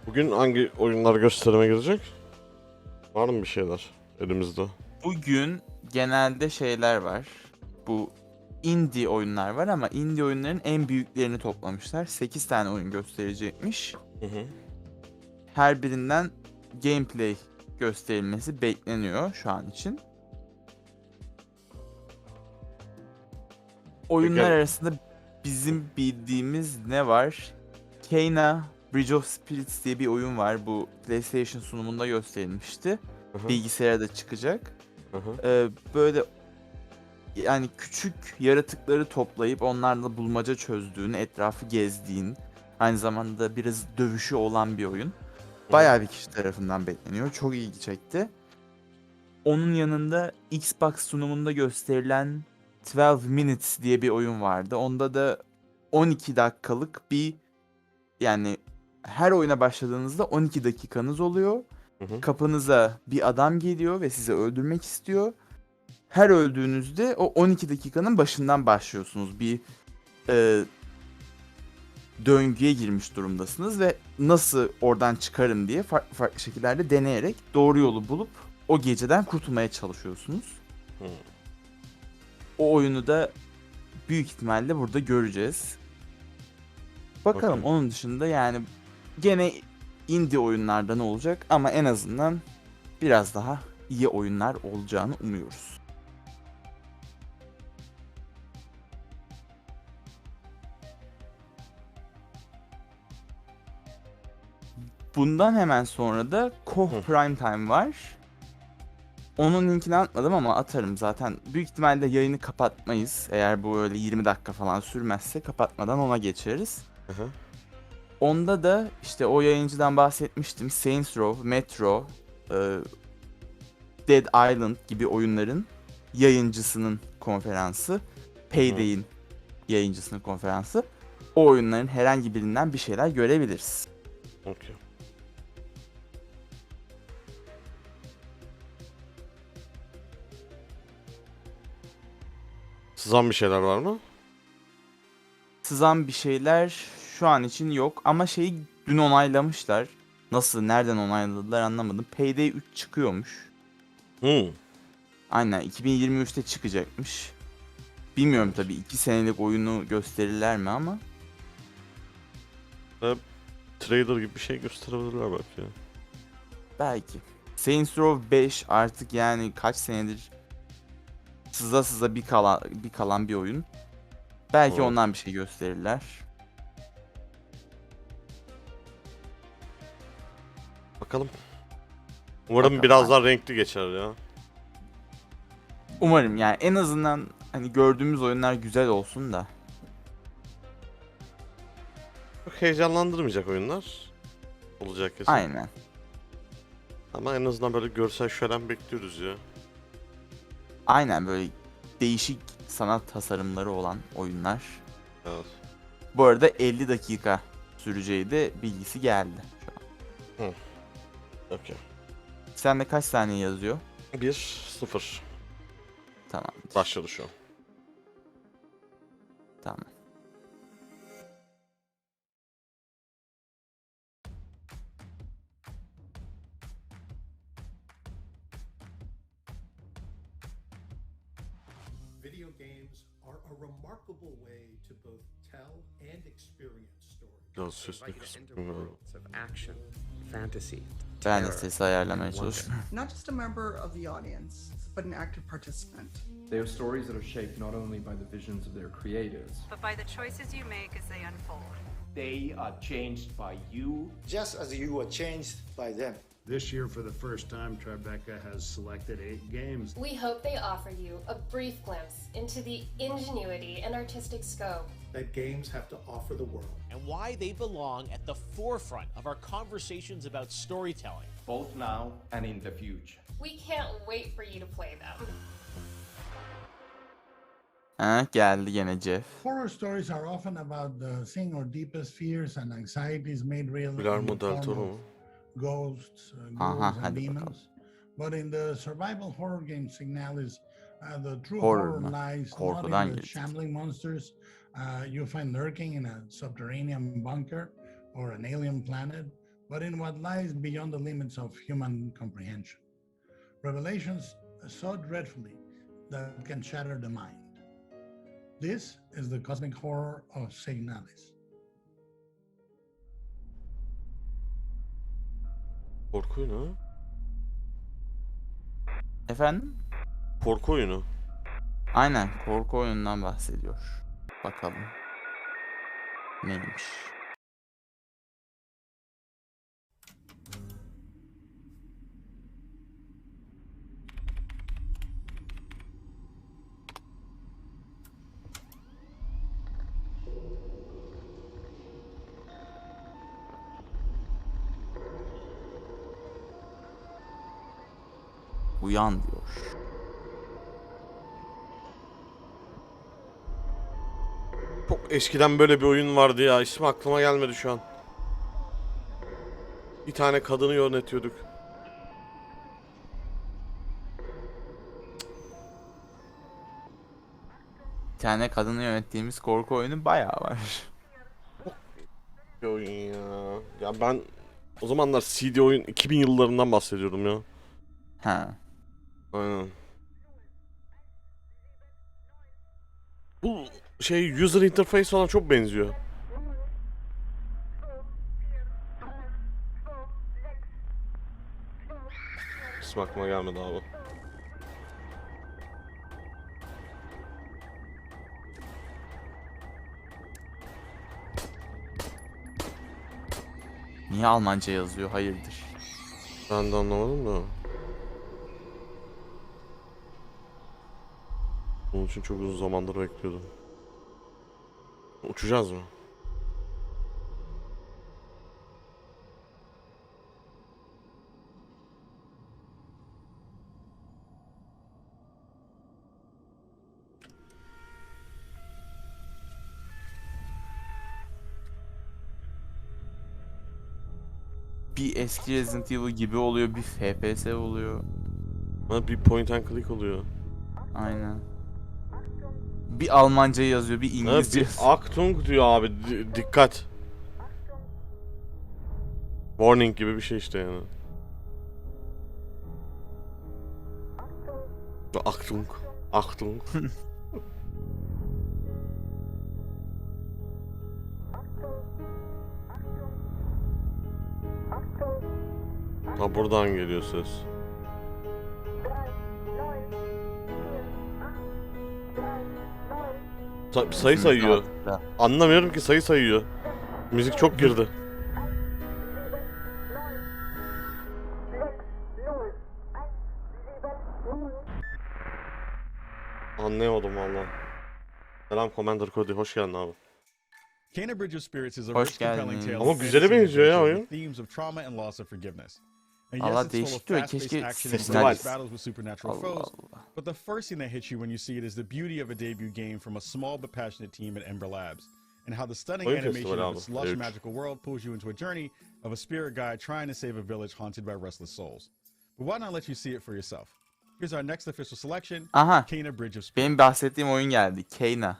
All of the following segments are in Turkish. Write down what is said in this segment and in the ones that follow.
Bugün hangi oyunlar gösterime girecek? Var mı bir şeyler elimizde? Bugün genelde şeyler var. Bu indie oyunlar var ama indie oyunların en büyüklerini toplamışlar. 8 tane oyun gösterecekmiş. Hı hı. Her birinden gameplay gösterilmesi bekleniyor şu an için. Oyunlar Peki. arasında bizim bildiğimiz ne var? Kayra Bridge of Spirits diye bir oyun var. Bu PlayStation sunumunda gösterilmişti. Hı hı. Bilgisayara da çıkacak. Hı hı. Böyle yani küçük yaratıkları toplayıp onlarla bulmaca çözdüğün, etrafı gezdiğin, aynı zamanda biraz dövüşü olan bir oyun. Hı hı. Bayağı bir kişi tarafından bekleniyor. Çok ilgi çekti. Onun yanında Xbox sunumunda gösterilen 12 Minutes diye bir oyun vardı. Onda da 12 dakikalık bir, yani her oyuna başladığınızda 12 dakikanız oluyor. Hı hı. Kapınıza bir adam geliyor ve sizi öldürmek istiyor. Her öldüğünüzde o 12 dakikanın başından başlıyorsunuz. Bir e, döngüye girmiş durumdasınız ve nasıl oradan çıkarım diye farklı farklı şekillerde deneyerek doğru yolu bulup o geceden kurtulmaya çalışıyorsunuz. Hı. O oyunu da büyük ihtimalle burada göreceğiz. Bakalım, Okey. onun dışında yani gene indie oyunlarda ne olacak ama en azından biraz daha iyi oyunlar olacağını umuyoruz. Bundan hemen sonra da Koh Hı. Prime Time var. Onun linkini atmadım ama atarım zaten. Büyük ihtimalle yayını kapatmayız. Eğer bu öyle 20 dakika falan sürmezse kapatmadan ona geçeriz. Hı hı. Onda da işte o yayıncıdan bahsetmiştim. Saints Row, Metro, e, Dead Island gibi oyunların yayıncısının konferansı. Hı. Payday'in yayıncısının konferansı. O oyunların herhangi birinden bir şeyler görebiliriz. Okey. Sızan bir şeyler var mı? Sızan bir şeyler şu an için yok ama şeyi dün onaylamışlar. Nasıl, nereden onayladılar anlamadım. Payday 3 çıkıyormuş. Hı. Aynen 2023'te çıkacakmış. Bilmiyorum Evet. tabii 2 senelik oyunu gösterirler mi ama Ve trailer gibi bir şey gösterebilirler belki ya. belki. Saints Row 5 artık yani kaç senedir sıza sıza bir kalan bir oyun. Belki Evet. ondan bir şey gösterirler. Bakalım. Umarım Bakalım. biraz daha renkli geçer ya. Umarım yani en azından hani gördüğümüz oyunlar güzel olsun da. Çok heyecanlandırmayacak oyunlar olacak kesin. Aynen. Ama en azından böyle görsel şölen bekliyoruz ya. Aynen böyle değişik sanat tasarımları olan oyunlar. Evet. Bu arada 50 dakika süreceği de bilgisi geldi şu an. Hı. Okey. Sende kaç saniye yazıyor? 1-0 Tamamdır. başladı şu an. Tamam. Video games are a remarkable way to both tell and experience stories. Biraz sesini kısmıyorum. worlds of action, fantasy, Ben de terror, sesi ayarlamaya and wonder. çalışıyorum. Not just a member of the audience, but an active participant. They are stories that are shaped not only by the visions of their creators, but by the choices you make as they unfold. They are changed by you. just as you were changed by them. This year, for the first time, Tribeca has selected 8 games. We hope they offer you a brief glimpse into the ingenuity and artistic scope That games have to offer the world. And why they belong at the forefront of our conversations about storytelling. both now and in the future. We can't wait for you to play them. Ha, geldi gene Jeff. Horror stories are often about seeing our deepest fears and anxieties made real in Guillermo the del form Toro of mu? ghosts, Aha, ghouls, and hadi demons. bakalım. But in the survival horror game Signalis, the true Horror horror mu? lies not Korkudan in the girdik. shambling monsters you find lurking in a subterranean bunker or an alien planet, but in what lies beyond the limits of human comprehension. Revelations so dreadfully that can shatter the mind. This is the cosmic horror of Signalis. Korku oyunu ha? Efendim? Korku oyunu. Aynen, korku oyunundan bahsediyor. Bakalım. Neymiş? Uyan diyor. Çok eskiden böyle bir oyun vardı ya. İsmi aklıma gelmedi şu an. Bir tane kadını yönetiyorduk. Bir tane kadını yönettiğimiz korku oyunu bayağı var. Bir oyun ya. Ya ben o zamanlar CD oyun 2000 yıllarından bahsediyordum ya. Ha. Aynen. Bu şey user interface falan çok benziyor. İsmi aklıma gelmedi abi. Niye Almanca yazıyor? Hayırdır? Ben de anlamadım da. Bunun için çok uzun zamandır bekliyordum. Uçacağız mı? Bir eski Resident Evil gibi oluyor, bir FPS oluyor. Ha, bir point and click oluyor. Aynen. Bir Almanca yazıyor, bir Ha, İngilizce bir yazıyor. Achtung diyor abi. Dikkat. Warning gibi bir şey işte yani. Achtung. Achtung. Ha, buradan geliyor ses. Sayı sayıyor. Anlamıyorum ki, sayı sayıyor. Müzik çok girdi. Anlayamadım valla. Selam Commander Cody, hoş geldin abi. Kayra Bridge of Spirits is a Hoş rich, compelling geldiniz. tale Ama of güzele fantasy and benziyor ya adventure oyun. with themes of trauma and loss of forgiveness. And Allah yes, it's full of değişik diyor. fast-paced Keşke action and festival. glorious battles with supernatural Allah foes. Allah. But the first thing that hits you when you see it is the beauty of a debut game from a small but passionate team at Ember Labs, and how the stunning Oyun animation festivali of abi. its lush Evet. magical world pulls you into a journey of a spirit guide trying to save a village haunted by restless souls. But why not let you see it for yourself? Here's our next official selection, Aha. Kayra Bridge of Spirits. Benim bahsettiğim oyun geldi. Kayra.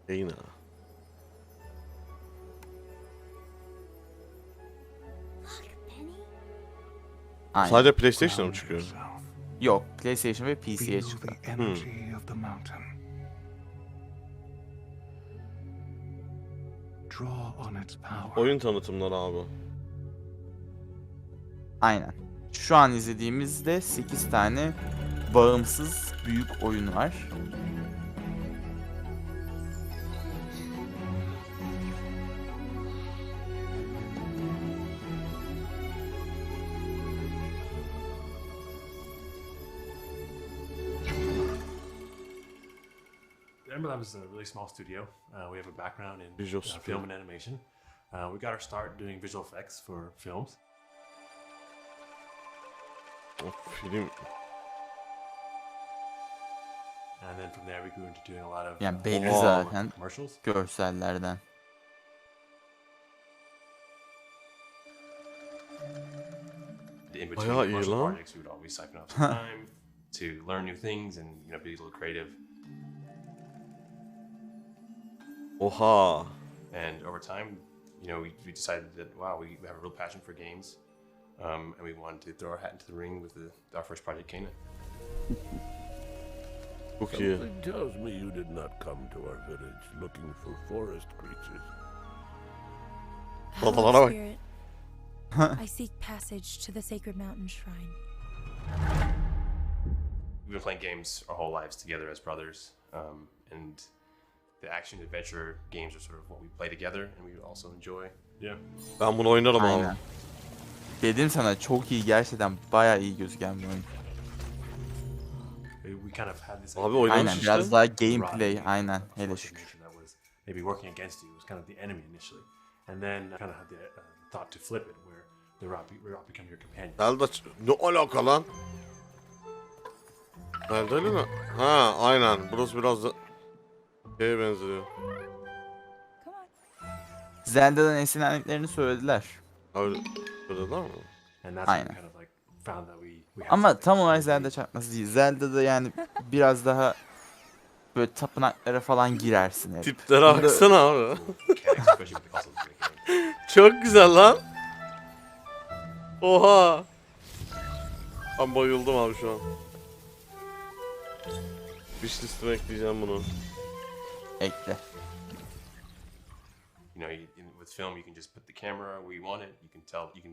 Yayına. Aynen. Sadece PlayStation'a mı çıkıyor? Yok, PlayStation ve PC'ye çıktı. Oyun tanıtımları abi. Aynen. Şu an izlediğimizde 8 tane bağımsız büyük oyun var. Ember Lab is a really small studio. We have a background in Visual film and animation. We got our start doing visual effects for films. Film. And then from there we grew into doing a lot of Yani belli Oha. zaten commercials. görsellerden. In between Bayağı iyi commercial lan. projects, we would always siphon off some time to learn new things and be a little creative. Oha. And over time, you know, we decided that, wow, we have a real passion for games. And we wanted to throw our hat into the ring with our first project, Kayra. Çok iyi. Something tells me you did not come to our village looking for forest creatures. Babalara bak. Spirit, I seek passage to the sacred mountain shrine. We've been playing games our whole lives together as brothers, and the action adventure games are sort of what we play together and we also enjoy. Yeah. Ben bunu oynarım abi. Aynen. Dedim sana çok iyi, gerçekten bayağı iyi gözüken bir oyun. We kind of had this. Abi oynamış Aynen, işte. biraz daha gameplay, aynen, hele şükür. That was maybe working against you. It was kind of the enemy initially, and then I kind of had the thought to flip it, where the rock become your companion. Zelda ne alaka lan? Zelda öyle mi? Ha aynen. Burası biraz da şeye benziyor. Zelda'dan esinlendiklerini söylediler. Öyle söylediler mi? Aynen. Ama tam olarak Zelda çakması değil. Zelda'da yani biraz daha böyle tapınaklara falan girersin. Evet. Tiplere baksana abi. Çok güzel lan. Oha. Ben bayıldım abi şu an. Wish listeme ekleyeceğim bunu. Ekle. You know, with film, you can just put the camera where you want it. You can tell,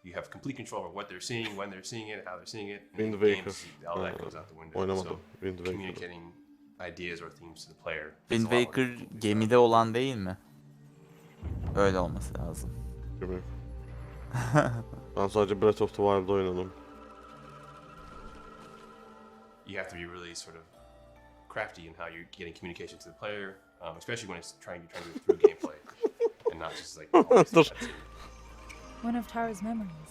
you have complete control over what they're seeing, when they're seeing it, how they're seeing it. Wind In Waker. games, all that goes out the window. Oynamadım. So Wind Waker. communicating ideas or themes to the player. Wind Waker gemide olan değil mi? Öyle olması lazım. Bilmiyorum. Ben sadece Breath of the Wild'da oynadım. You have to be really sort of crafty in how you're getting communication to the player, especially when it's trying to do it through gameplay and not just like always Dur. cutscene. One of Tara's memories.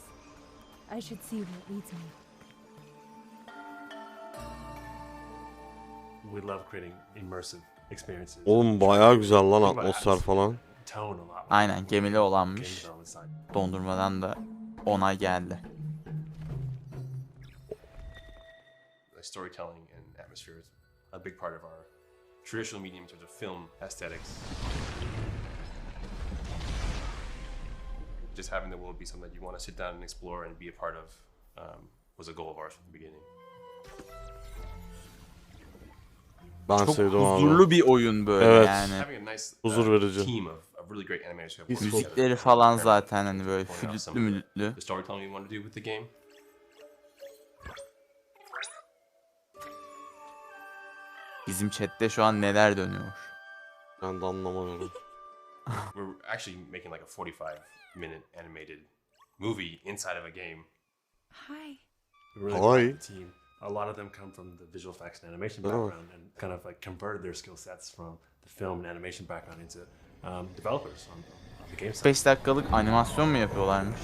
I should see where it leads me. We love creating immersive experiences. Oğlum bayağı güzel lan atmosfer falan. Tone a lot. Aynen, gemili olanmış. Dondurmadan da onay geldi. Storytelling and atmosphere is a big part of our traditional medium in terms of film aesthetics. Just having the world be something that you want to sit down and explore and be a part of was a goal of ours from the beginning. Ben Çok sevdim abi. huzurlu bir oyun böyle Evet. yani. Having a nice Huzur verici. team of really great animators who have worked Müzikleri together. falan zaten hani böyle Pointing out some flütlü of mülütlü. the storytelling we want to do with the game. Bizim chatte şu an neler dönüyor? Ben de anlamadım. We're actually making like a 45-minute animated movie inside of a game. Hi. We're really proud of the team. A lot of them come from the visual effects and animation background and kind of like converted their skill sets from the film and animation background into developers on the game side. 5 dakikalık animasyon mu yapıyorlarmış?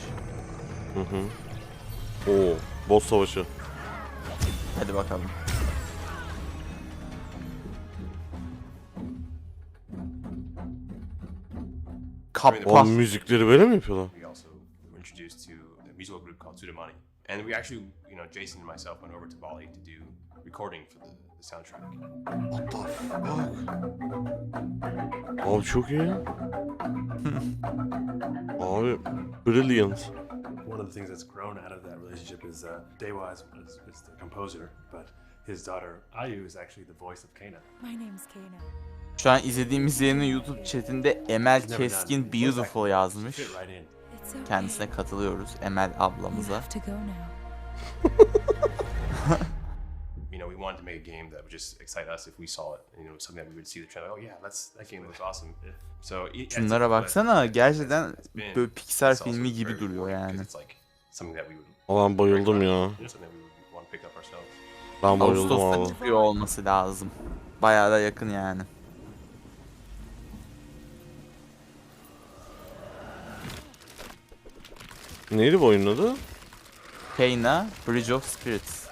Hı hı. Oo, boss savaşı. Hadi bakalım. O müzikleri böyle mi yapıyorlar? We also were introduced to a musical group called Sudamani. And we actually, you know, Jason and myself went over to Bali to do recording for the soundtrack. What the fuck? Abi çok iyi. Abi brilliant. One of the things that's grown out of that relationship is Dewa is the composer, but his daughter Ayu is actually the voice of Kayra. My name's Kayra. Şu an izlediğimiz yayının YouTube chatinde Emel Keskin Beautiful yazmış. Kendisine katılıyoruz, Emel ablamıza. You know, we wanted to make a game that would just excite us if we saw it. And, you know, something that we would see the trailer. Oh yeah, that game looks awesome. So Şunlara baksana, gerçekten böyle Pixar filmi gibi duruyor yani. Ben bayıldım ya. Ben bayıldım Ağustos'ta abi. çıkıyor olması lazım. Bayağı da yakın yani. Neydi bu oyunun adı? Kayra, Bridge of Spirits.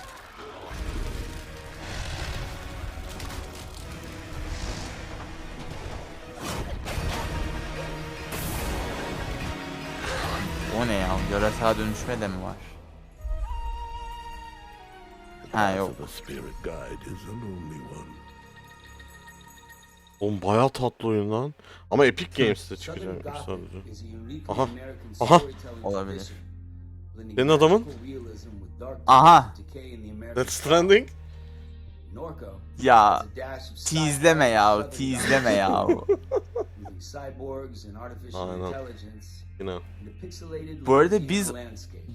O ne ya? Yaratığa dönüşme de mi var? Ha yok. Oğlum bayağı tatlı oyun lan. Ama Epic Games'te çıkacakmış sadece. Aha. Aha. Olabilir. Senin adamın? Aha. Death Stranding? Ya teaseleme ya, teaseleme ya. Aynen. Yine. Bu arada biz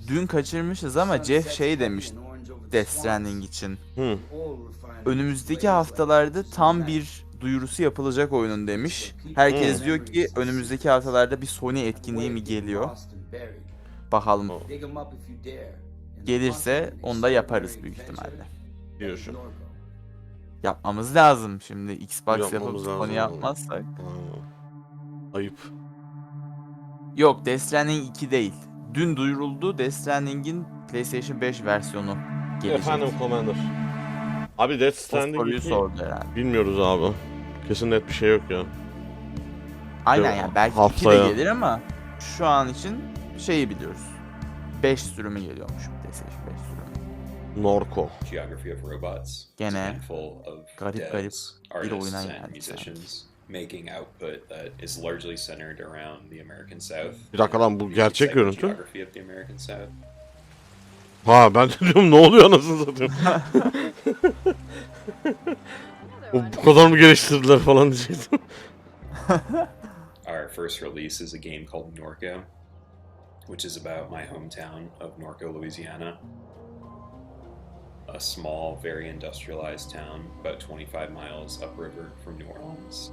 dün kaçırmışız ama Jeff şey demiş Death Stranding için. Önümüzdeki haftalarda tam bir duyurusu yapılacak oyunun demiş. Herkes diyor ki önümüzdeki haftalarda bir Sony etkinliği mi geliyor? Bakalım. Gelirse onu da yaparız büyük ihtimalle. Diyorsun. Yapmamız lazım şimdi. Xbox yapıp Yapmamız lazım Sony yapmazsak. Ayıp. Yok, Death Stranding 2 değil. Dün duyuruldu, Death Stranding'in PlayStation 5 versiyonu gelecek. Efendim Commander. Abi Death Stranding 2 bilmiyoruz abi. Kesin net bir şey yok ya. Aynen yani belki haftaya 2 de gelir ama şu an için şeyi biliyoruz. 5 sürümü geliyormuş PlayStation 5 sürümü. Norco. Gene garip bir oyuna geldik sanki. Making output that is largely centered around the American South. Bir dakika lan bu gerçek görüntü. Geography of the American South. Ha ben de diyorum ne oluyor anasını satayım. Bu kadar mı geliştirdiler falan diyecektim. Our first release is a game called Norco, which is about my hometown of Norco, Louisiana. A small, very industrialized town about 25 miles upriver from New Orleans.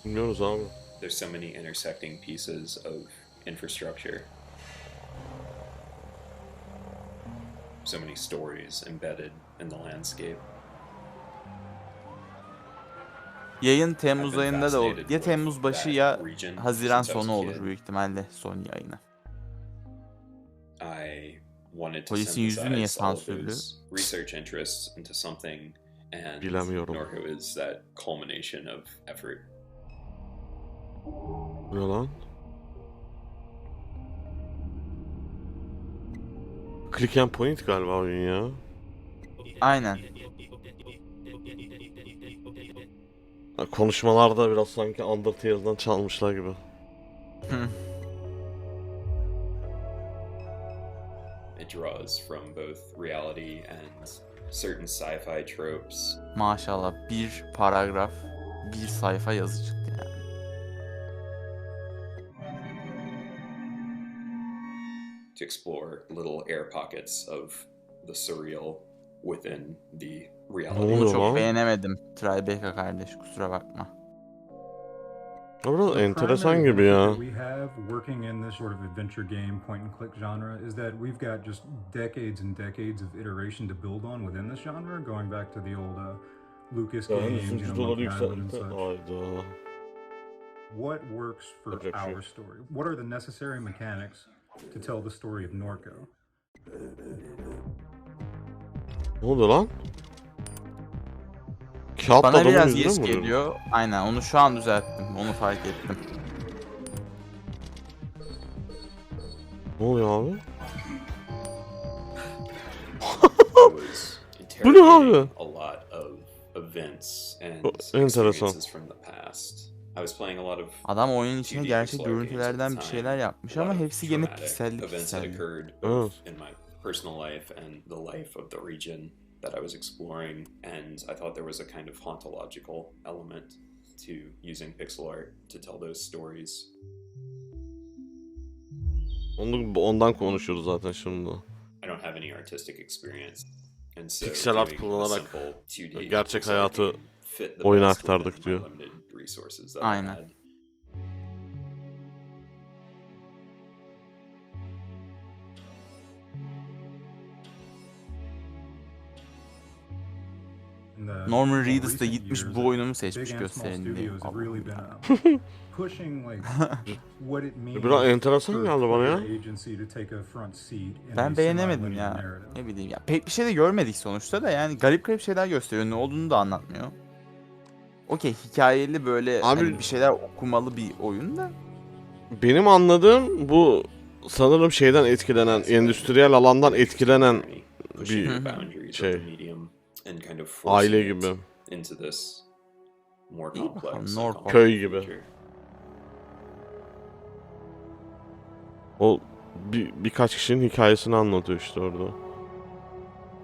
Bilmiyoruz abi. There's so many intersecting pieces of infrastructure. So many stories embedded in the landscape. Yayın Temmuz ayında da olur. Ya Temmuz başı ya Haziran sonu olur büyük ihtimalle son yayını. Polisin yüzü niye sansürlü? Research interests into something, and bilemiyorum. Norco is that culmination of effort. Ne lan? Click and point galiba oyun ya. Aynen. Konuşmalarda biraz sanki Undertale'dan çalmışlar gibi. It draws from both reality and certain sci-fi tropes. Maşallah bir paragraf, bir sayfa yazı çıktı yani. To explore little air pockets of the surreal within the reality. Bunu çok beğenemedim Tribeca kardeş, kusura bakma. Biraz enteresan gibi ya. We have working in this sort of adventure game point and click genre is that we've got just decades and decades of iteration to build on within this genre, going back to the old Lucas games, you know, Monkey Island and such. What works for our story? What are the necessary mechanics to tell the story of Norco? Ne oldu lan? Kağıt Bana adamın biraz yüzüne geç mi vuruyor? geliyor. Aynen onu şu an düzelttim. Onu fark ettim. Ne oluyor abi? Bu ne abi? A lot of events and Enteresan. experiences from the past. I was playing a lot of Adam oyunun içine 2D gerçek pixel art games görüntülerden at bir the şeyler time. yapmış A ama lot of hepsi gene dramatic pikselli events had pikselli. occurred both in my personal life and the life of the region that I was exploring, and I thought there was a kind of hauntological element to using pixel art to tell those stories. Ondan konuşuyoruz zaten şimdi. I don't have any artistic experience. And so Piksel art doing a kullanarak simple 2D gerçek pixel art hayatı game fit the oyuna best aktardık within my diyor. limited resources that I Aynen. had. Norman Reedus da gitmiş bu oyunumu seçmiş gösterin diye. Biraz enteresan geldi bana ya. Ben beğenemedim ya. Ne bileyim ya. Pek bir şey de görmedik sonuçta da yani garip şeyler gösteriyor. Ne olduğunu da anlatmıyor. Okey, hikayeli böyle hani bir şeyler okumalı bir oyun da. Benim anladığım bu sanırım şeyden etkilenen, endüstriyel alandan etkilenen bir şey. and kind of Aile forcing gibi. it into this more İyi bakalım, complex, Norfolk. Köy gibi. future. O birkaç kişinin hikayesini anlatıyor işte orada.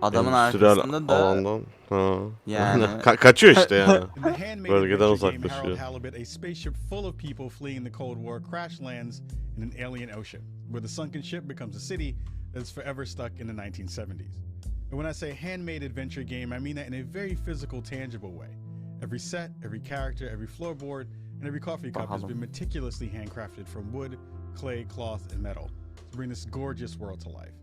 Adamın Endüstriyel arkasında da alandan. Ha. yani Kaçıyor işte yani. In the handmade Bölgeden adventure game, Harold uzaklaşıyor. Halibut, a spaceship full of people fleeing the Cold War crash lands in an alien ocean, where the sunken ship becomes a city that is forever stuck in the 1970s. And when I say handmade adventure game, I mean that in a very physical, tangible way. Every set, every character, every floorboard, and every coffee cup has been meticulously handcrafted from wood, clay, cloth, and metal to bring this gorgeous world to life.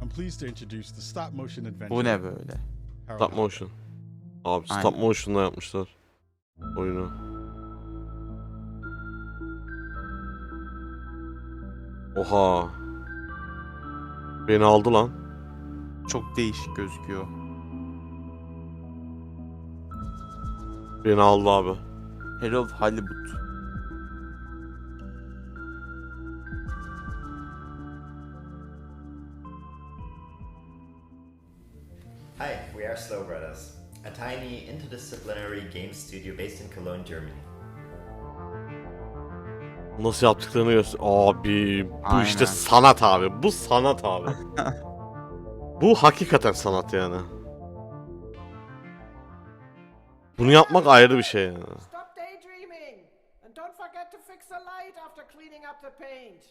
I'm pleased to introduce the stop motion adventure. bu ne böyle? Harold Stop Halibut. motion. Abi Aynen. stop motion'la yapmışlar oyunu. Oha. Beni aldı lan. Çok değişik gözüküyor. Beni aldı abi. Harold Halibut. Hi, we are Slow Brothers, a tiny interdisciplinary game studio based in Cologne, Germany. Nasıl yaptıklarını göster. Abi bu Aynen. işte sanat abi. Bu sanat abi. Bu hakikaten sanat yani. Bunu yapmak ayrı bir şey yani. Stop daydreaming and don't forget to fix the light after cleaning up the paint.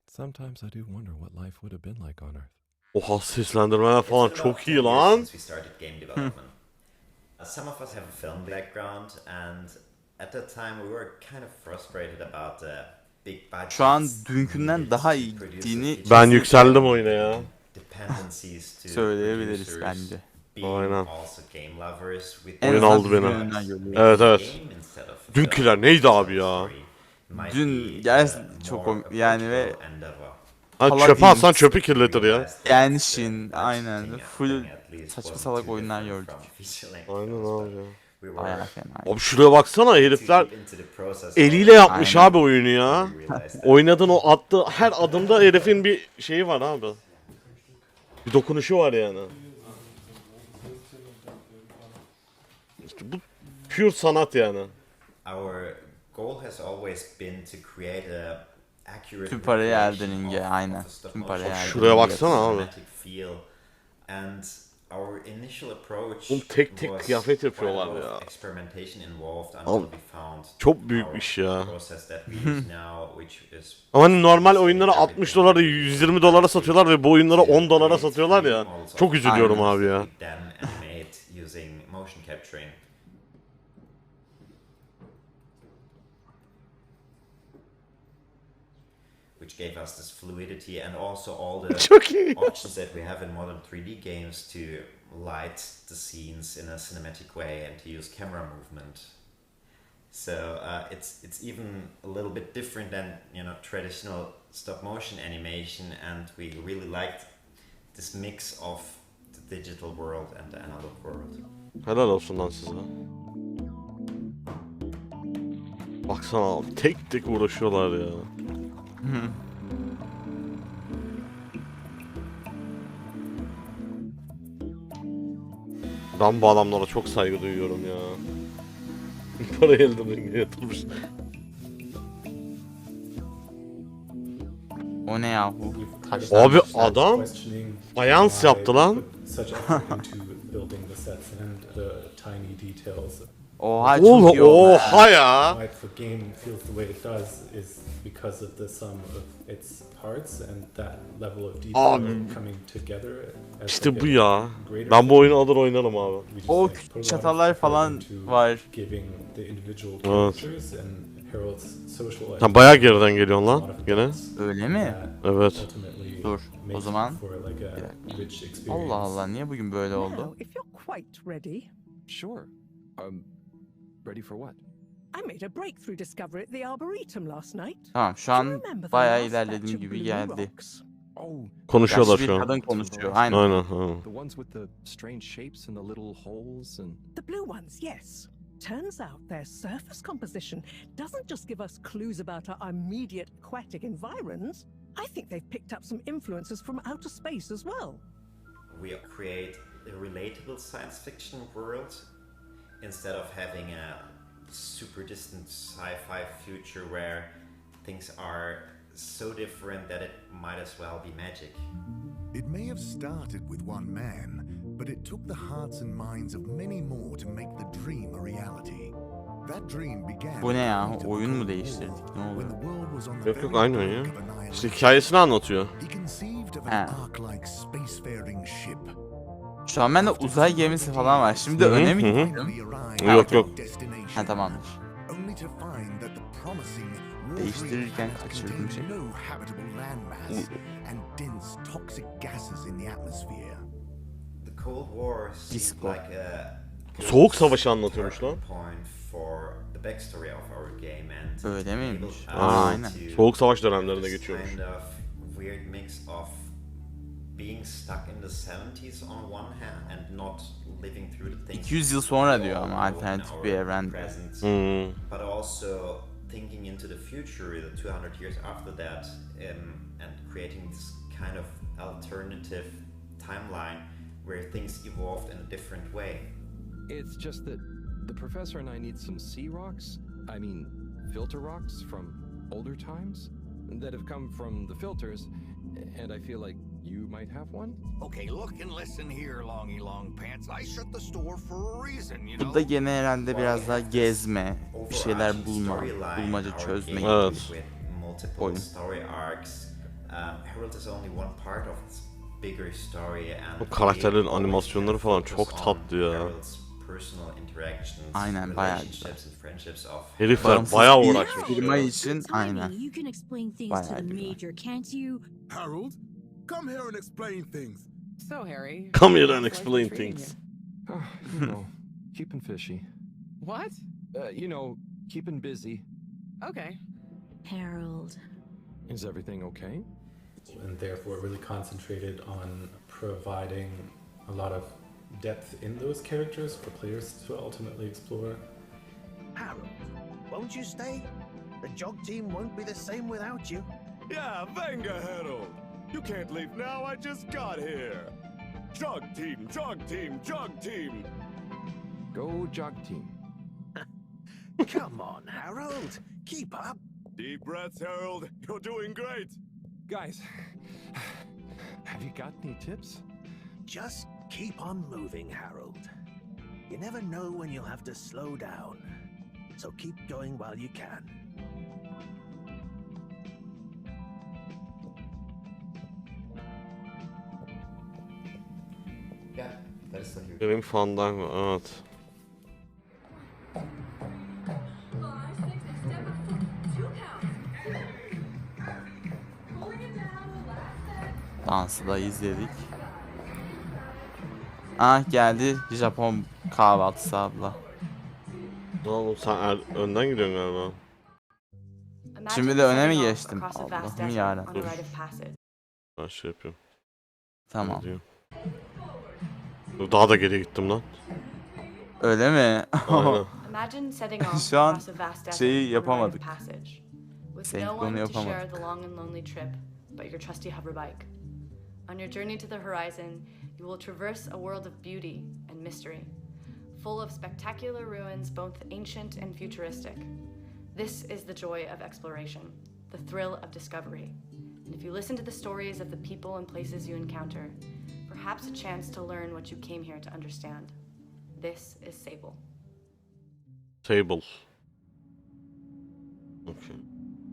Sometimes I do wonder what life would have been like on Earth. Oha seslendirmeler falan çok iyi lan. Since we started game development. Some of us have a film background, and at that time we were kind of frustrated about the big budgets. Şu an dünkünden daha iyi gittiğini Ben yükseldim oyuna ya. Dependencies to söyleyebiliriz producers bence. being Aynen. also game lovers with En Oyun azından aldı beni. dünkünden görüyoruz. Evet evet. game instead of a Dünküler film. neydi abi ya? Might Dün be, gerçekten more çok approachable yani ve endeavor. Ha, Hala çöpe atsan Games, çöpü kirletir ya. Genshin, aynen. Full saçma salak oyunlar gördük. Aynen abi ya. Bayağı fena. Abi şuraya baksana herifler eliyle yapmış Aynen. abi oyunu ya. Oynadığın o attığı her adımda herifin bir şeyi var abi. Bir dokunuşu var yani. İşte bu pure sanat yani. Our goal has always been to create a accurate Tüm parayı recreation Elden'inge, of aynen. the stop Tüm parayı motion Elden'inge. Şuraya baksana abi. cinematic feel. And our initial approach Oğlum tek tek was kıyafet quite a yapıyorlar lot of ya. experimentation involved Oğlum, until we found çok büyük our iş ya. process that we use now, which is Ama hani normal oyunları 60 dolara 120 dolara satıyorlar ve bu oyunları 10 dolara satıyorlar ya. Çok üzülüyorum abi ya. then animate using motion capturing. Which gave us this fluidity and also all the Çok iyi. options that we have in modern 3D games to light the scenes in a cinematic way and to use camera movement. So it's even a little bit different than traditional stop motion animation, and we really liked this mix of the digital world and the analog world. Helal olsun lan size. Baksana abi tek tek uğraşıyorlar ya. Ben bu adamlara çok saygı duyuyorum ya. Para elde ring'e yatırmış. O ne yahu? Abi adam fayans yaptı lan. Oha çok iyi oldu. Oha ya. Abi. İşte bu ya. Ben bu oyunu alır oynarım abi. O küçük çatallar falan var. Evet. Sen bayağı geriden geliyorsun lan gene. Öyle mi? Evet. Dur. O zaman Allah Allah niye bugün böyle oldu? If you're quite ready, Sure. Ready for what? I made a breakthrough discovery at the Arboretum last night. Tamam şu an bayağı ilerlediğim gibi geldi. Konuşuyorlar Yaşlı şu bir an. kadın konuşuyor. Aynen. Aynen. The ones with the strange shapes and the little holes and The blue ones, yes. Turns out their surface composition doesn't just give us clues about our immediate aquatic environs. I think they've picked up some influences from outer space as well. we create a relatable science fiction world instead of having a super distant sci-fi future where things are so different that it might as well be magic. It may have started with one man, but it took the hearts and minds of many more to make the dream a reality. That dream began. Bu ne ya? Oyun mu değiştirdik? Ne oluyor? Yok yok aynı oyun ya. İşte hikayesini anlatıyor. He. Şu an bende uzay gemisi falan var. Şimdi öne mi gittim? Yok yok. Ha tamamdır. Değiştirirken kaçırdım şey. Disco. Soğuk Savaşı anlatıyormuş lan. Öyle miymiş? Aynen. Soğuk Savaş dönemlerinde geçiyormuş. Being stuck in the 70s on one hand and not living through the things 200 yıl sonra diyor ama alternatif bir evren. But also thinking into the future, the 200 years after that, and creating this kind of alternative timeline where things evolved in a different way. It's just that the professor and I need some sea rocks. I mean, filter rocks from older times that have come from the filters, and I feel like you might have one. Okay, look and listen here, longy long pants. I shut the store for a reason, you know. Bu da gene herhalde biraz daha gezme, bir şeyler bulma, bulmaca çözme gibi oyun. Bu karakterlerin animasyonları falan çok tatlı ya. Aynen bayağı güzel. Herifler bayağı uğraşmış firma ya. için aynen. Bayağı güzel. Harold, come here and explain things. So, Harry. Come here and explain things. You know, keeping fishy. What? You know, keeping busy. Okay. Harold. Is everything okay? And therefore really concentrated on providing a lot of depth in those characters for players to ultimately explore. Harold, won't you stay? The jog team won't be the same without you. Yeah, venga, Harold. You can't leave now, I just got here. Jog team, jog team, jog team. Go jog team. Come on, Harold. Keep up. Deep breaths, Harold. You're doing great. Guys, have you got any tips? Just keep on moving, Harold. You never know when you'll have to slow down. So keep going while you can. Benim Fandango, evet. Dansı da izledik. Ah geldi Japon kahvaltısı abla. Ne oldu sen önden gidiyorsun galiba. Şimdi de öne mi geçtim? Allah'ım yarabbim. Ben şey yapıyorum. Tamam. Daha da geriye gittim lan. Öyle mi? Şu an şeyi yapamadık. Senkronu yapamadık. On your journey to the horizon, you will traverse a world of beauty and mystery, full of spectacular ruins, both ancient and futuristic. This is the joy of exploration, the thrill of discovery. And if you listen to the stories of the people and places you encounter, perhaps a chance to learn what you came here to understand. This is Sable. Sable. Okay.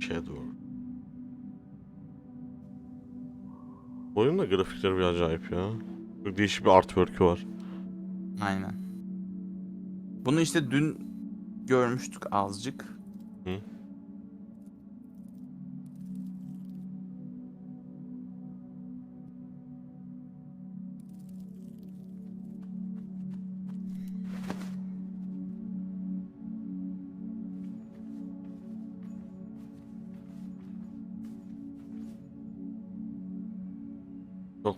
Shadow. Oyunun da grafikleri bir acayip ya. Çok değişik bir artwork'ü var. Aynen. Bunu işte dün görmüştük azıcık. Hı.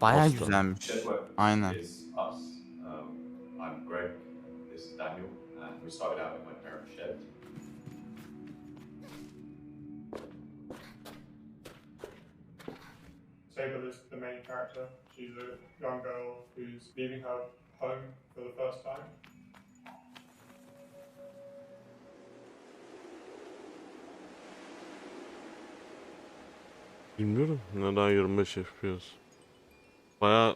Bayağı güzelmiş. Aynen. I'm Greg. This is Daniel, and we started out in my parents' shed. Sable is the main character. She's a young girl who who's leaving her home for the first time. Bilmiyorum. Neden 25 FPS? Baya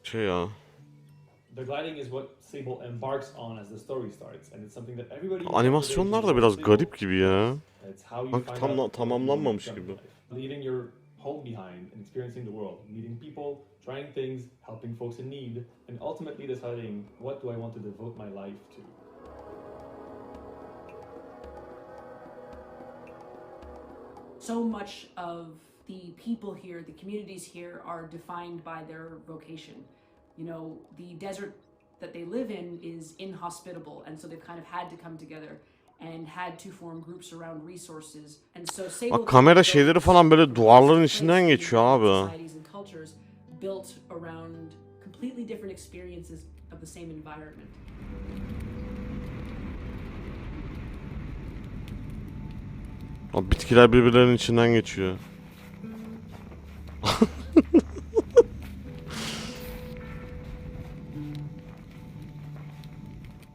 şey ya. The gliding is what Sable embarks on as the story starts, and it's something that everybody. Animasyonlar da biraz garip gibi ya. It's how you Sanki find out tamamlanmamış gibi. leaving your home behind and experiencing the world, meeting people, trying things, helping folks in need, and ultimately deciding what do I want to devote my life to. So much of the people here, the communities here, are defined by their vocation. You know, the desert that they live in is inhospitable, and so they've kind of had to come together and had to form groups around resources. And so Bak kamera şeyleri falan böyle duvarların içinden geçiyor abi. societies and cultures built around completely different experiences of the same environment. Abi bitkiler birbirlerinin içinden geçiyor.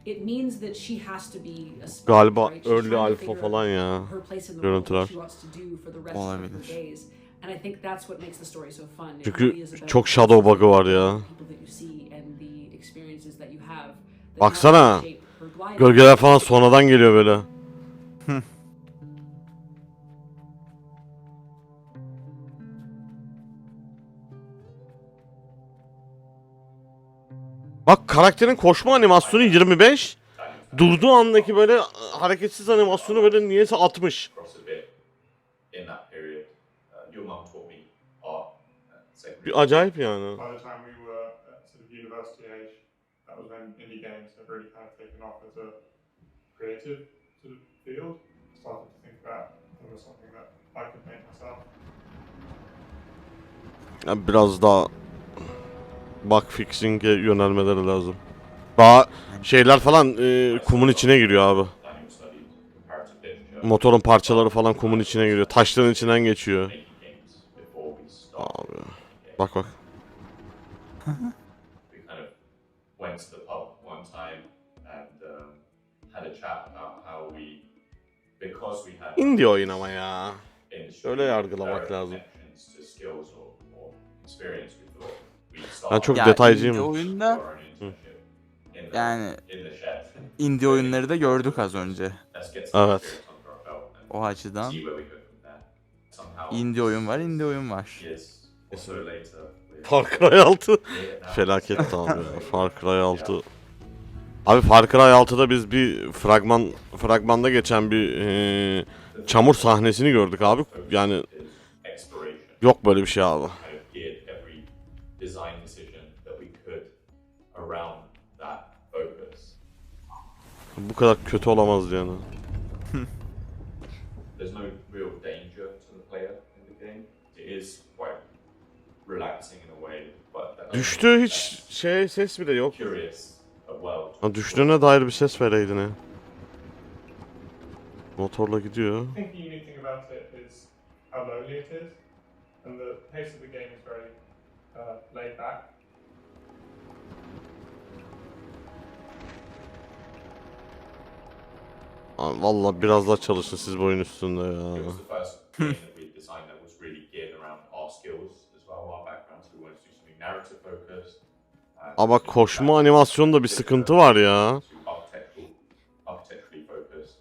It means that she has to be a sponge, Galiba right? She's early trying to alpha figure falan out ya. her place in the world, Görüntüler. what she wants to do for the rest of her Olabilir. days. And I think that's what makes the story so fun. It Çünkü really is about çok shadow bug'ı var ya. people that you see and the experiences that you have that Baksana. not shape her gliding. Gölgeler falan sonradan geliyor böyle. Bak karakterin koşma animasyonu 25. Durduğu andaki böyle hareketsiz animasyonu böyle niyeyse 60. In that period, your mum taught me art at secondary. Bir acayip yani. By the time we were at sort of university age, that was when indie games had really kind of taken off as a creative sort of field. I started to think about them as something that I could make myself. Yani biraz daha bug fixing'e yönelmeleri lazım. Daha şeyler falan kumun içine giriyor abi. Motorun parçaları falan kumun içine giriyor. Taşların içinden geçiyor. Abi. Bak bak. We kind of went to the pub one time and had a chat about how we, because we had Indie oyun ama ya. Öyle yargılamak lazım. to skills or experience, we thought we'd Ben start çok Ya detaycıyım. indie oyunda Hı. yani indie oyunları da gördük az önce. Evet. O açıdan indie oyun var, indie oyun var. Far Cry 6 felaket abi ya. Far Cry 6. Abi Far Cry 6'da biz bir fragmanda geçen bir çamur sahnesini gördük abi. Yani yok böyle bir şey abi. Bu kadar kötü olamazdı yani. There's no real danger to the player in the game. It is quite relaxing in a way, but Düştü hiç ses bile yok. Ha, düştüğüne dair bir ses vereydin ya. Motorla gidiyor. I think the unique thing about it is how lonely it is, and the pace of the game is very laid back. Abi vallahi biraz daha çalışın siz bu oyun üstünde ya. It was the first game that we designed that was really geared around our skills as well, our backgrounds. We wanted to do something narrative focused. Ama koşma animasyonunda bir sıkıntı var ya. Architecturally focused,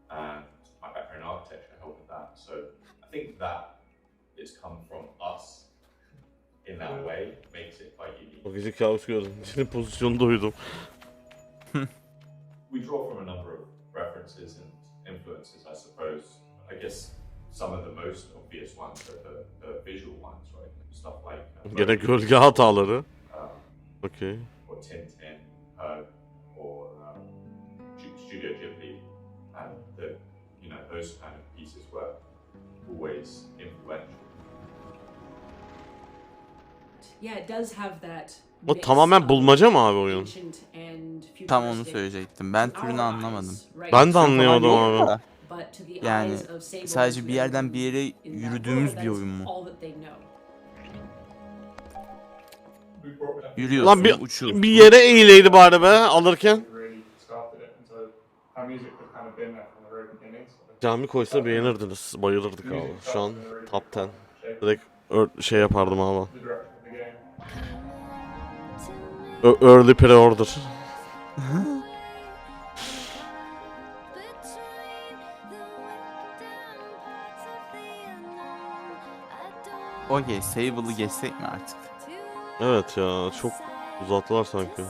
and my background in architecture helped with that. So I think that it's come from us in that way makes it quite unique. O gece kabus gördüm. Senin pozisyonunda uyudum. We draw from a number of references and influences, I suppose. I guess some of the most obvious ones are the visual ones, right? Stuff like Gene gölge hataları. Okay. or Tintin, or Studio Ghibli, and those kind of pieces were always influential. Yeah, it does have that. O tamamen bulmaca mı abi oyun? Tam onu söyleyecektim. Ben türünü anlamadım. Ben de anlayamadım Yok abi. da, yani sadece bir yerden bir yere yürüdüğümüz bir oyun mu? Yürüyorsun, Lan uçuyorsun. bir yere eğileydi bari be alırken. really started it, and so our music has kind of been there from the very beginning. Cami koysa beğenirdiniz. Bayılırdık abi. Şu an top 10. Direkt şey yapardım ama. The direction of the game. Early pre-order. Okey, Sable'ı geçsek mi artık? Evet ya çok uzattılar sanki.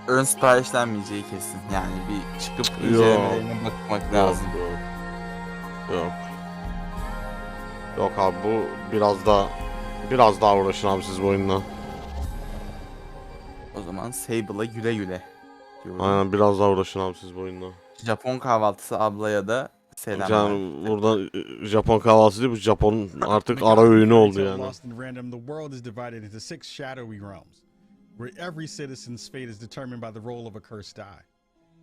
Ön siparişlenmeyeceği kesin. Yani bir çıkıp incelemelerine bakmak lazım. Yok. Yok abi bu biraz daha uğraşın abi siz bu oyunla. O zaman Sable'a güle güle diyorum. Aynen biraz daha uğraşın abi siz bu oyunla. Japon kahvaltısı ablaya da selamlar. Yani burada Japon kahvaltısı değil bu Japon artık ara öğünü oldu yani. Lost in Random, the world is divided into 6 shadowy realms, where every citizen's fate is determined by the role of a cursed eye.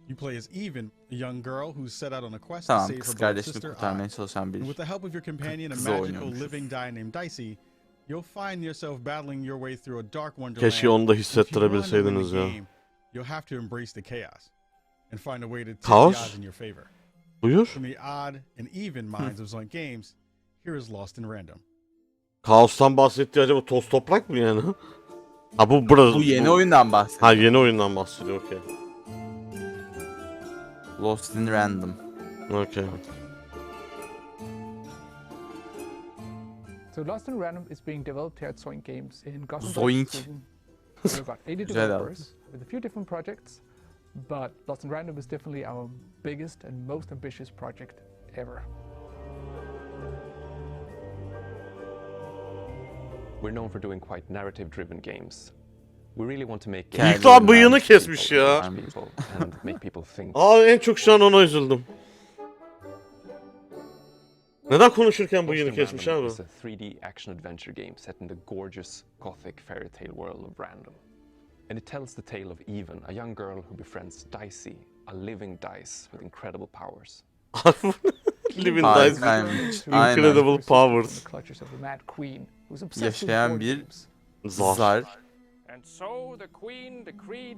You play as Even, a young girl who's set out on a quest to Tamam, save kız her birth kardeşini sister kurtarmaya Eye. çalışan bir And with the help of your companion, a kızı magical oynuyormuşuz. living die named Dicey, you'll find yourself battling your way through a dark wonderland. Keşke onu da If you want to win the hissettirebilseydiniz ya. game, you'll have to embrace the chaos and find a way to tip the Kaos? odds in your favor. Buyur. From the odd and even minds of Zoink Games, here is Lost in Random. Kaos'tan bahsettiği acaba toz toprak mı yani? Ha bu yeni oyundan bahsediyor. Ha yeni oyundan bahsediyor okey. Lost in Random. Okey. So Lost in Random is being developed here at Zoink Games in Gothenburg, Zoink. Sweden. We've got 80 Güzel developers with a few different projects, but Lost in Random is definitely our biggest and most ambitious project ever. We're known for doing quite narrative-driven games. We really want to make İlk daha bıyığını kesmiş ya. and make people think. En çok şu an ona üzüldüm. Neden konuşurken bıyığını kesmiş abi? It's a 3D action adventure game set in the gorgeous gothic fairy tale world of Random. And it tells the tale of Even, a young girl who befriends Dicey, a living dice with incredible powers. Living dice with incredible powers. Yaşayan bir zar.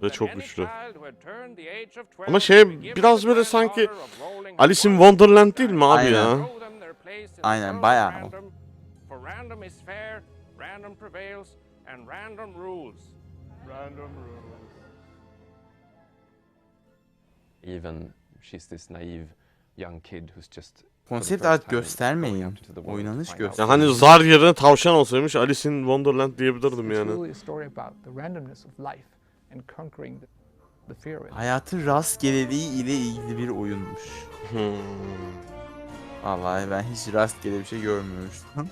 Ve çok güçlü. Ama biraz böyle sanki Alice in Wonderland değil mi abi Aynen. ya? Aynen bayağı. For random is fair, random prevails, and random rules. Random rules. Even she's this naive young kid who's just Konsept art göstermeyin. Oynanış göster. Ya hani zar yerine tavşan olsaymış Alice in Wonderland diyebilirdim yani. It's really a story about the randomness of life and conquering the fear of it. Hayatın rastgeleliği ile ilgili bir oyunmuş. Vallahi ben hiç rastgele bir şey görmemiştim.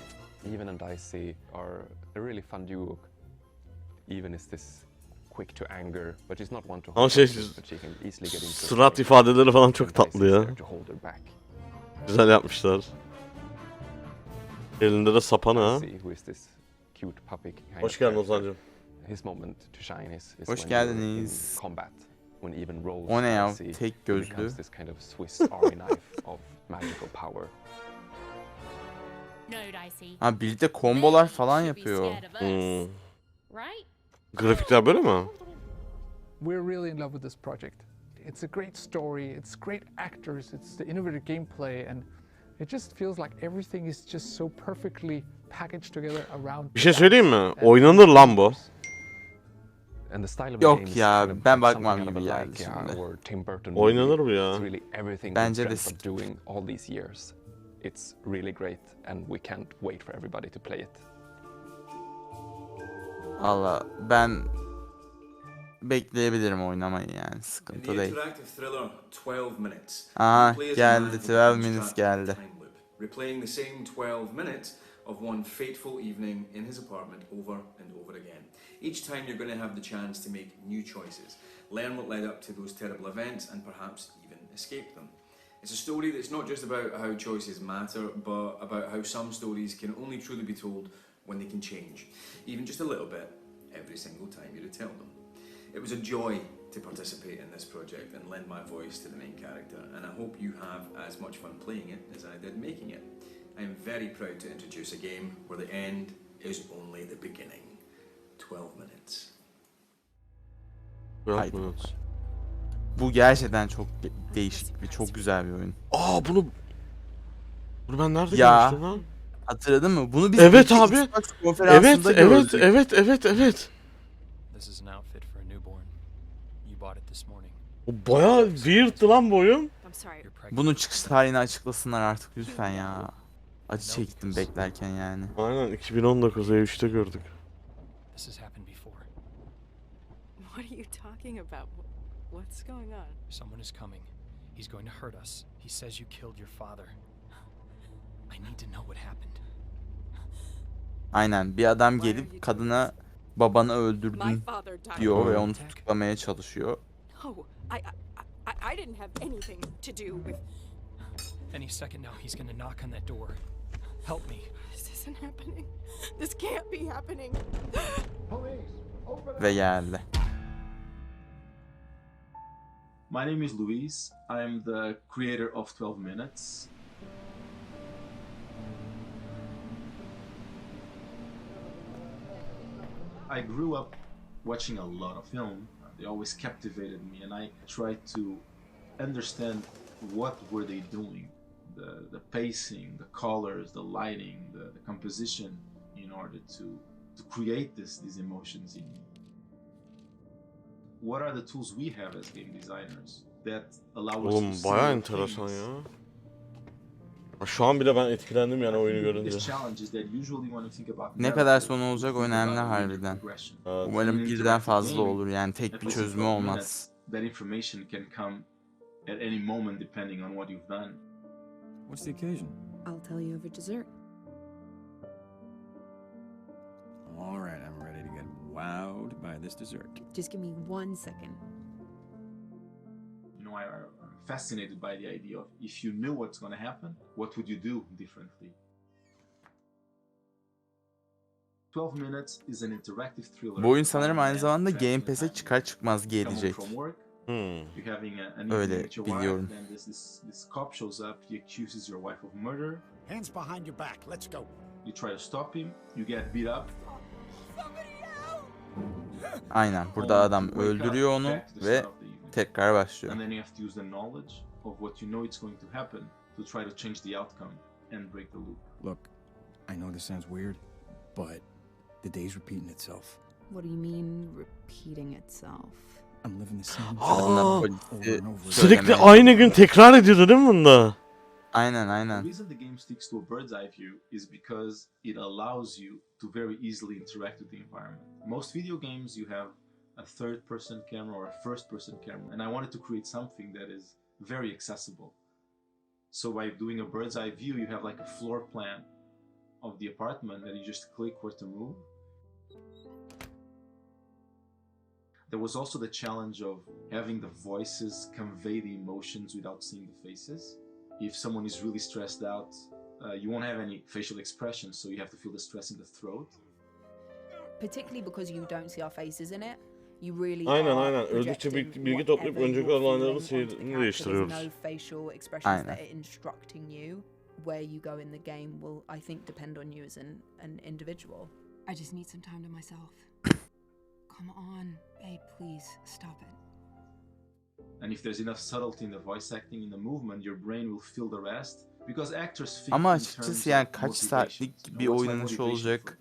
Even and Dicey are a really fun duo. Even is this quick to anger, but she's not one to Ama hold şey grudges, but she can easily get into surat ifadeleri falan çok tatlı ya. there to hold her back. Güzel yapmışlar. Elinde de sapan ha. Dicey, who is this cute puppy kind Hoş of geldin character, Ozan'cığım. His moment to shine is Hoş when geldiniz. you're in combat. When Even rolls O ne ya? Dicey, Tek he gözlü. becomes this kind of Swiss Army knife of magical power. Ha birlikte kombolar falan yapıyor. Grafikler böyle mi? We're really in love with this project. It's a great story, it's great actors, it's the innovative gameplay, and it just feels like everything is just so perfectly packaged together around. Bir şey söyleyeyim mi? Oynanır lan bu. And the style of the Yok game is ya, kind of ben something bakmam out of gibi a geldi Leica şimdi. or Tim Burton Oynanır movie. bu ya. It's really everything Bence we've de dreamt of doing all these years. It's really great and we can't wait for everybody to play it. Valla ben bekleyebilirim oynamayı yani sıkıntı değil. Aha geldi 12 minutes geldi. Replaying the same 12 minutes of one fateful evening in his apartment over and over again. Each time you're going to have the chance to make new choices, learn what led up to those terrible events, and perhaps even escape them. It's a story that's not just about how choices matter, but about how some stories can only truly be told when they can change, even just a little bit, every single time you retell them. It was a joy to participate in this project and lend my voice to the main character, and I hope you have as much fun playing it as I did making it. I am very proud to introduce a game where the end is only the beginning. 12 minutes. 12 minutes. Bu gerçekten çok değişik ve çok güzel bir oyun. Aa bunu ben nerede Ya, görmüştüm lan? hatırladın mı? Bunu biz Evet bir abi. Xbox konferansında gördük. Evet. This is an outfit for a newborn. You bought it this morning. O bayağı weird'tı lan bu oyun. Bunun çıkış tarihini açıklasınlar artık lütfen ya. Acı çektim beklerken yani. Aynen 2019 E3'te gördük. This has happened before. What are you talking about? What's going on? Someone is coming. He's going to hurt us. He says you killed your father. I need to know what happened. Aynen, bir adam gelip kadına babanı öldürdün diyor ve onu tutuklamaya çalışıyor. No, I didn't have anything to do with. Any second now he's going to knock on that door. Help me. This isn't happening. This can't be happening. Ve geldi. My name is Luis. I'm the creator of 12 Minutes. I grew up watching a lot of film. They always captivated me, and I tried to understand what were they doing, the pacing, the colors, the lighting, the composition, in order to create these emotions in me. What are the tools we have as game designers that allow us Oğlum to see bayağı the enteresan things? ya. Şu an bile ben etkilendim yani oyunu görünce. Ne kadar sonu olacak önemli harbiden. Umarım birden fazla olur yani tek bir çözümü olmaz. That information can come at any moment depending on what you've done. What's the occasion? I'll tell you over dessert. All right, I'm ready to get wowed by this dessert. Just give me 1 second. You know, I'm fascinated by the idea of if you knew what's going to happen, what would you do differently? 12 Minutes is an interactive thriller. Bu oyun sanırım aynı zamanda Game Pass'e çıkar çıkmaz gelecek. Öyle biliyorum. This cop shows up, he accuses your wife of murder. Hands behind your back, let's go. You try to stop him, you get beat up. Aynen, burada adam öldürüyor onu ve tekrar başlıyor. And then you have to use the knowledge of what you know it's going to happen to try to change the outcome and break the loop. Look, I know this sounds weird, but the day's repeating itself. What do you mean repeating itself? I'm living the same Aa, sürekli aynı gün tekrar ediyordu değil mi bunda? Aynen. The reason the game sticks to a bird's eye view is because it allows you to very easily interact with the environment. Most video games you have a third-person camera or a first-person camera, and I wanted to create something that is very accessible. So by doing a bird's eye view, you have like a floor plan of the apartment that you just click where to move. There was also the challenge of having the voices convey the emotions without seeing the faces. If someone is really stressed out, you won't have any facial expressions, so you have to feel the stress in the throat. Particularly because you don't see our faces in it. You really Aynen. Öldükçe bilgi toplayıp önceki olanların seyrini değiştiriyoruz. No facial expressions that are instructing you. Where you go in the game will, I think, depend on you as an individual. I just need some time to myself. Come on, babe, please stop it. And if there's enough subtlety in the voice acting, in the movement, your brain will feel the rest. Because actors think Ama in açıkçası terms yani of kaç motivation. saatlik bir oynanış olacak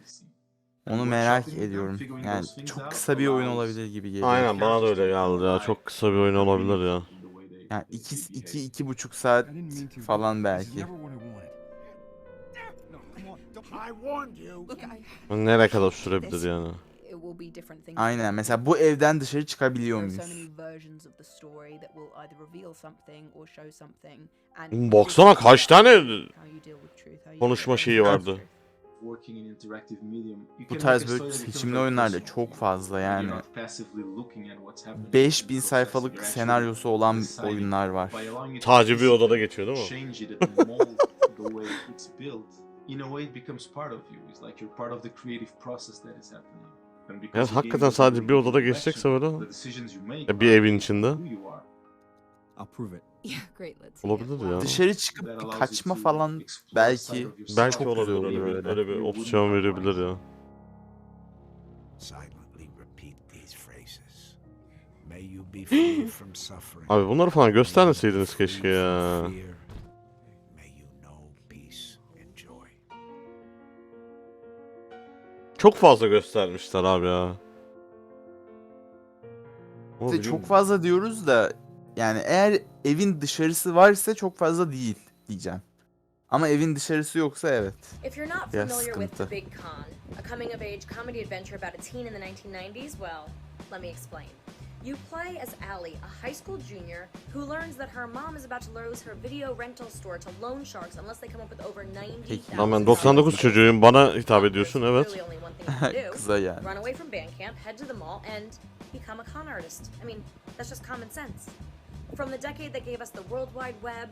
onu And merak workshopping them, ediyorum. figuring Yani those things çok out kısa bir oyun allows olabilir gibi geliyor. Aynen bana da öyle geldi ya. Çok kısa bir oyun olabilir ya. Yani 2,5 saat falan belki. Nereye kadar sürebilir yani? Aynen, mesela bu evden dışarı çıkabiliyor muyuz? Baksana kaç tane konuşma şeyi vardı. Bu tarz böyle seçimli oyunlarda çok fazla yani. 5000 sayfalık senaryosu olan oyunlar var. Sadece bir odada geçiyor değil mi? In a way, it becomes part of you. It's like you're part of the creative process that is happening. And Ya because the game hakikaten is sadece moving bir in odada a geçecekse direction, böyle the decisions you make ya bir are evin içinde who you are. I'll prove it. Yeah, great. Let's see it. olabilir ya. Dışarı çıkıp That bir allows you kaçma to falan explore a side belki of yourself Belki çok güzel olabilir olur öyle bir, öyle. öyle bir you wouldn't opsiyon verebilir otherwise. ya. Silently repeat these phrases. May you be free from suffering. Abi bunları falan göstermeseydiniz keşke ya. May you know peace and joy. Çok fazla göstermişler abi ya. Ama İşte bilmiyorum. çok fazla diyoruz da yani eğer evin dışarısı varsa çok fazla değil diyeceğim. Ama evin dışarısı yoksa evet. If you're not Biraz familiar with sıkıntı. The Big Con, a coming of age comedy adventure about a teen in the 1990s, well, let me explain. You play as Allie, a high school junior who learns that her mom is about to lose her video rental store to loan sharks unless they come up with over $90,000. Lan ben 99 çocuğuyum, bana hitap ediyorsun, evet. Really only one thing you can do. Kıza yani. Run away from band camp, head to the mall, and become a con artist. I mean, that's just common sense. From the decade that gave us the World Wide Web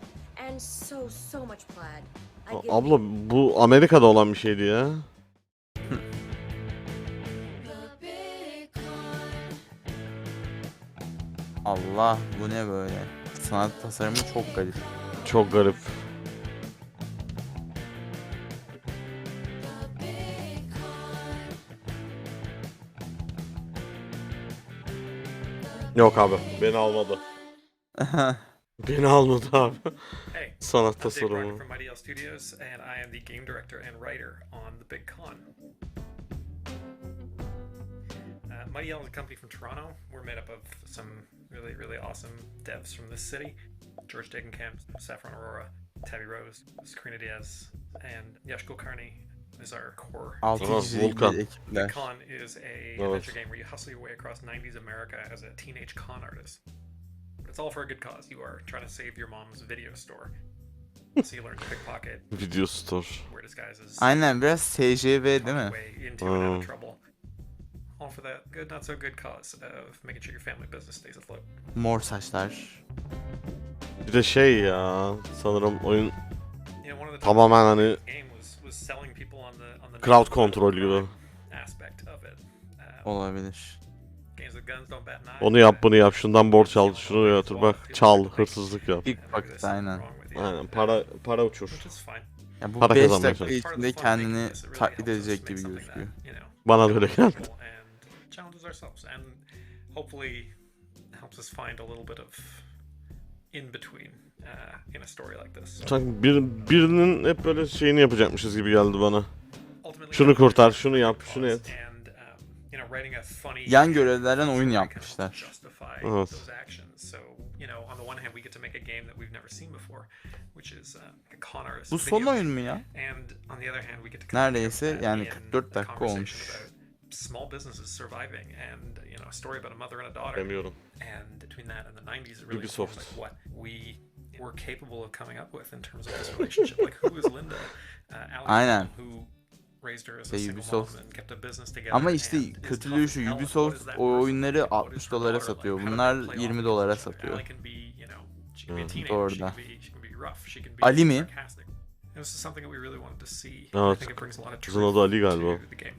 and so much plaid. I give Abla bu Amerika'da olan bir şeydi ya. Allah bu ne böyle? Sanat tasarımı çok garip. Çok garip. Yok abi, beni almadı. Beni almadı abi. Hey, Sanat I'm Dave tasarımı. Barker from IDL Studios, and I am the game director and writer on The Big Con. Mighty Yell is a company from Toronto. We're made up of some really awesome devs from this city. George Degenkamp, Saffron Aurora, Tabby Rose, Sakrina Diaz, and Yash Kulkarni is our core Altı team. kişilik Volkan. bir Big ekipler. Con is a Evet. adventure game where you hustle your way across 90s America as a teenage con artist. But it's all for a good cause. You are trying to save your mom's video store. So you learn to pickpocket, Video store. wear disguises, Aynen biraz SJV değil mi? way into and out of trouble. All for that good, not so good cause of making sure your family business stays afloat. Mor saçlar. Bir de şey ya, sanırım oyun You know, one of the tamamen hani game was selling people on the crowd control gibi. aspect of it. Olabilir. Games with guns don't bat an eye. Onu yap, bunu yap, şundan borç al, şunu götür bak, çal, hırsızlık yap. Pickpocket aynen. Aynen, para uçur. Which is fine. Ya bu Para 5 kazanmaya dakika çalış. içinde kendini taklit edecek gibi gözüküyor. Bana da öyle geldi. And challenges ourselves and hopefully helps us find a little bit of in between in a story like this. Sanki birinin hep böyle şeyini yapacakmışız gibi geldi bana. Şunu kurtar, şunu yap, şunu et. And you know, writing a funny Yan görevlerden oyun yapmışlar. justify Evet. those actions. So, you know, on the one hand we get to make a game that we've never seen before, which is a con artist Bu son video. oyun mu ya? And on the other hand we get to Neredeyse that yani in 44 a dakika conversation olmuş. about small businesses surviving and you know a story about a mother and a daughter. Bilmiyorum. And between that and the 90s it really Ubisoft. informed, like, what we were capable of coming up with in terms of this relationship. Like who is Linda? Alex, Aynen. who raised her as a İşte single Ubisoft. mom and kept a business together. Ama işte and is kötülüğü tough şu as hell. Ubisoft What is that o person? oyunları What is 60 her dolara daughter satıyor. like? How do Bunlar they play 20 off dolara against each other? satıyor. Ali can be, you know, she can be a teenager, Doğru she da. can be rough, she can be Ali mi? sarcastic. It was something that we really wanted to see. I Evet. think it brings a lot of Kızın truth adı Ali galiba. to the game.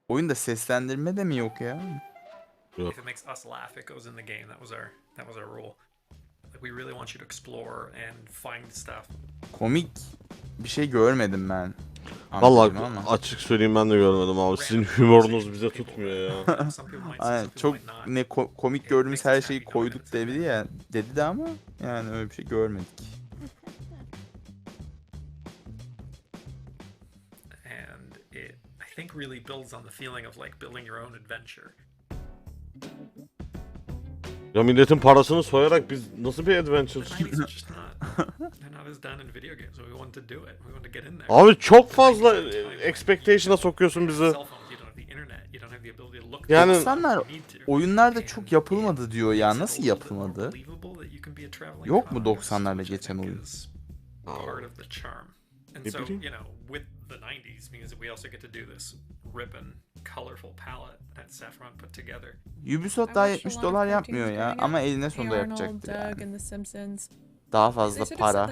Oyunda seslendirme de mi yok ya? Yok. If it makes us laugh, it goes in the game. That was our rule. Like we really want you to explore and find stuff. Komik bir şey görmedim ben. Vallahi Anladım ama. açık söyleyeyim ben de görmedim abi. Sizin humorunuz bize tutmuyor ya. Aynen çok ne komik gördüğümüz her şeyi koyduk dedi de ama yani öyle bir şey görmedik. And it, I think, really builds on the feeling of like building your own adventure. Ya milletin parasını soyarak biz nasıl bir adventure? They're not as done in video games, so we wanted to do it. We wanted to get in there. Abi çok fazla expectation'a sokuyorsun bizi. Cell phones, you don't have the internet, you don't have the ability to look. Yani 90'lar oyunlarda çok yapılmadı diyor ya. Nasıl yapılmadı? Yok mu 90'larda geçen oyun? Part of the charm. And so, you know, with the 90s means that we also get to do this ripping colorful palette that Saffron put together. Ubisoft daha $70 yapmıyor ya ama eline sonunda yapacaktır yani. Daha fazla para.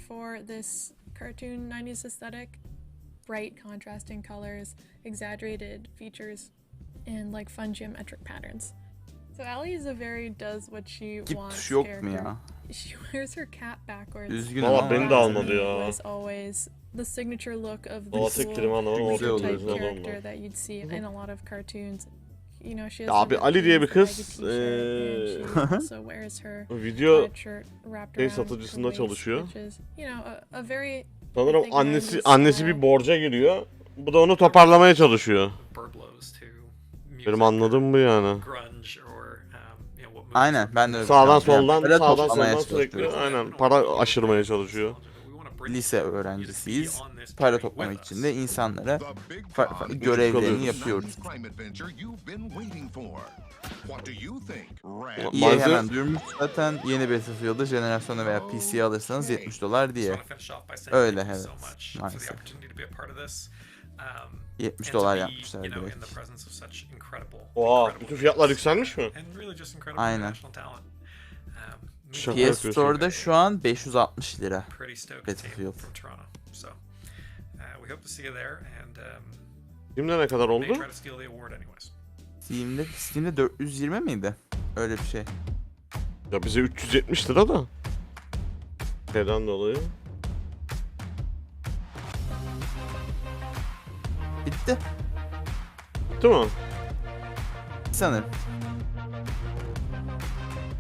For this cartoon 90s aesthetic, bright contrasting colors, exaggerated features, and like fun geometric patterns. So Allie is a very does what she wants character. She wears her cap backwards. Üzgünüm ama beni de almadı ya. Was always the signature look of the cool type character that you'd see in a lot of cartoons. You know, she has abi Ali diye bir kız video game satıcısında çalışıyor. Sanırım annesi bir borca giriyor. Bu da onu toparlamaya çalışıyor. Benim anladığım bu yani. Aynen ben de öyle. Sağdan soldan sürekli aynen para aşırmaya çalışıyor. Lise öğrencisiyiz. Para toplamak için de insanlara görevlerini yapıyoruz. İyi hemen duyurmuş zaten yeni Battlefield'ı jenerasyonu veya PC'ye alırsanız $70 diye. Öyle evet maalesef. $70 yapmışlar direkt. Oha bütün fiyatlar yükselmiş mi? Aynen. PS Store'da şu an 560 lira Battlefield. Steam'de ne kadar oldu? Steam'de 420 miydi? Öyle bir şey. Ya bize 370 lira da. Neden dolayı? Bitti. Bitti mi? Sanırım.